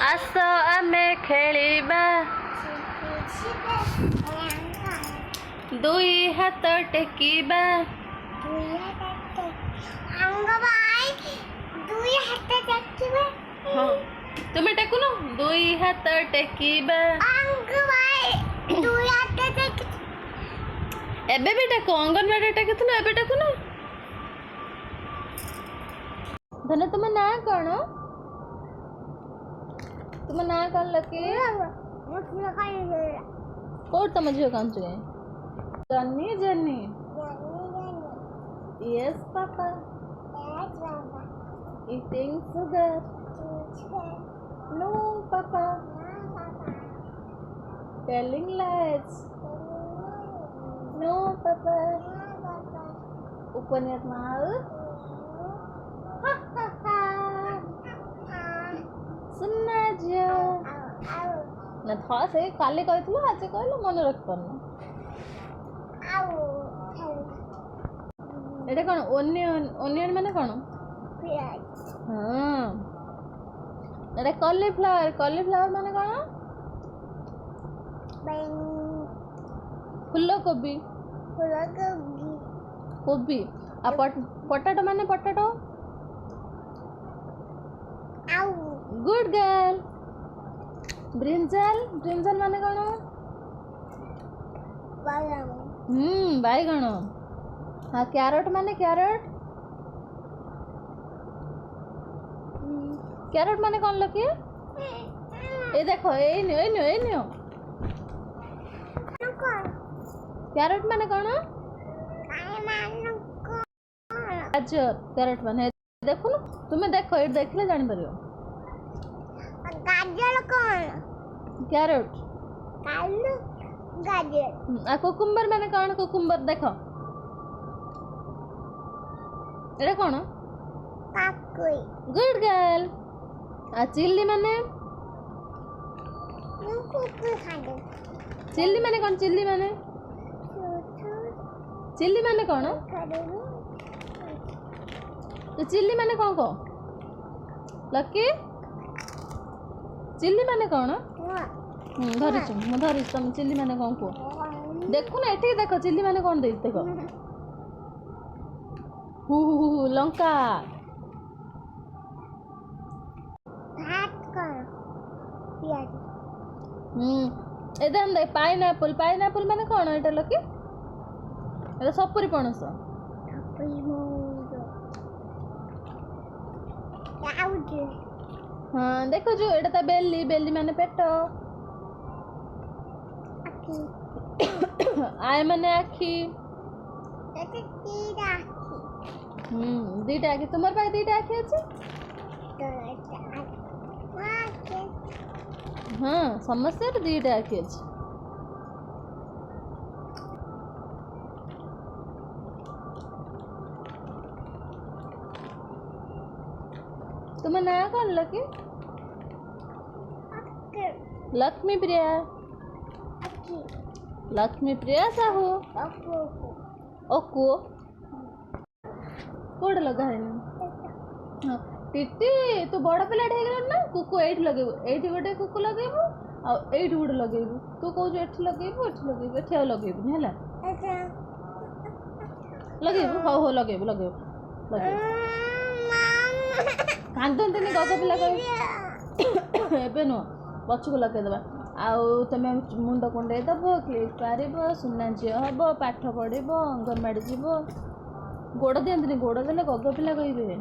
ଆସ ଆମେ ଖେଳିବା ଦୁଇ ହାତ ଟେକିବା ହଁ ତୁମେ ଟେକୁନ ଦୁଇ ହାତ ଟେକିବା ଏବେ ବି ଟେକ ଅଙ୍ଗନବାଡ଼ି ଟେକୁଥିଲ ଏବେ ଟେକୁନ ଧନ ତୁମ ନାଁ କ'ଣ ତୁମ ନାଁ କ'ଣ ଲକି କୋଉଠି ତମ ଝିଅ କାନ୍ଦୁଛି କାଇଁ Jonny Jonny Yes, Papa. Eating sugar. No, Papa. Telling lies. No, Papa. Open your mouth. Ha ha ha. सुनना जो ना था से काले कहथिलो आज कहलो मन रख परनो এটা কোন অনিয়ন অনিয়ন মানে কোন পিয়াজ হ্যাঁ এটা কলিফ্লাওয়ার মানে কোন ফুলকোবি কোবি আর পটাটো মানে পটাটো আউ গুড গার্ল ব্রিঞ্জাল মানে কোন বাইগণ বাইগণ हाँ कैरेट माने कैरेट माने कौन लकी ये देखो ए नियो कैरेट माने कौन गाजर कैरेट माने देखो ना तुम्हें देखो ये देखले जान परियो गाजर कौन कैरेट गाजर आ कुकुम्बर माने कौन कुकुम्बर देखो এটা কোন কাকুই গুড গার্ল আর চিল্লি মানে কুকুর খাবে চিল্লি মানে কোন চিল্লি মানে কোন তো চিল্লি মানে কোন কো লকি চিল্লি মানে কোন ধরিଛୁ ମୁଁ ଧରିଛି ତମେ ଚିଲ୍ଲି ମାନେ କଣ କୁହ ଦେଖୁନ ଏଠିକି ଦେଖ ଚିଲ୍ଲି ମାନେ କଣ ଦେଇଛି ଦେଖ हु लंका भात कर पियाज एदन दे पाइनएप्पल माने कोन एटा लकी एटा सपुरी पणस सपुरी मोरो आउट हां देखो जो एटा त बेली माने पेट आखी आय माने आखी एटा कीड़ा दीटा आखि तुम्हार पाखे दीटा आखि अच्छे हाँ समस्त दीटा आखि अच्छे तुम ना कौन लकी लक्ष्मी प्रिया साहू ओको कोड लगा है हाँ टीटी तू बड़ पिला ना कुकु एट लगेबू एठी गोटे कुकु लगेबू आ एठी गोटे लगेबू तू कहू एठी लगेबू एठी आ लगेबू हैला लगेबू हो लगेबू कांदंतनी गग पिला कह एबे नो पछको लगे देबा आउ तमे मुंड कुंडे दब क्लिप पारिबो सुना झियो हबो पाठ पढ़िबो अंगनबाड़ी जीवो गोड़ दियंतनी गोड़ देले गग पिला कहबे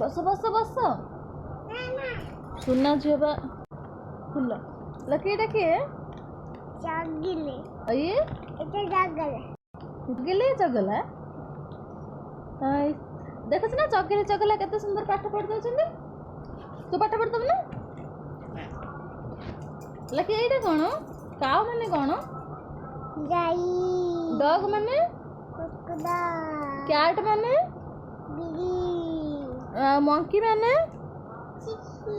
बस सुना झियो फुल लकी के जगले अये एटा जगला हाय देखो ना चगला केते सुंदर पाठ पढ़ दउछन तू पाठ पढ़ दब ना लकी एटा कोन काव माने कोन गाई डॉग माने कुकुदा कैट माने बिली मंकी माने चिकी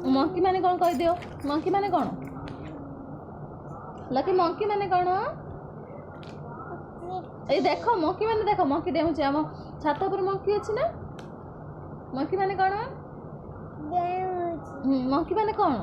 मंकी माने कोन कह दियो मंकी माने कोन लकी मंकी माने कोन ଏଇ ଦେଖ ମଙ୍କି ମାନେ ଦେଖ ମଙ୍କି ଡେଉଁଛି ଆମ ଛାତ ଉପରେ ମଙ୍କି ଅଛି ନା ମଙ୍କି ମାନେ କ'ଣ ମଙ୍କି ମାନେ କ'ଣ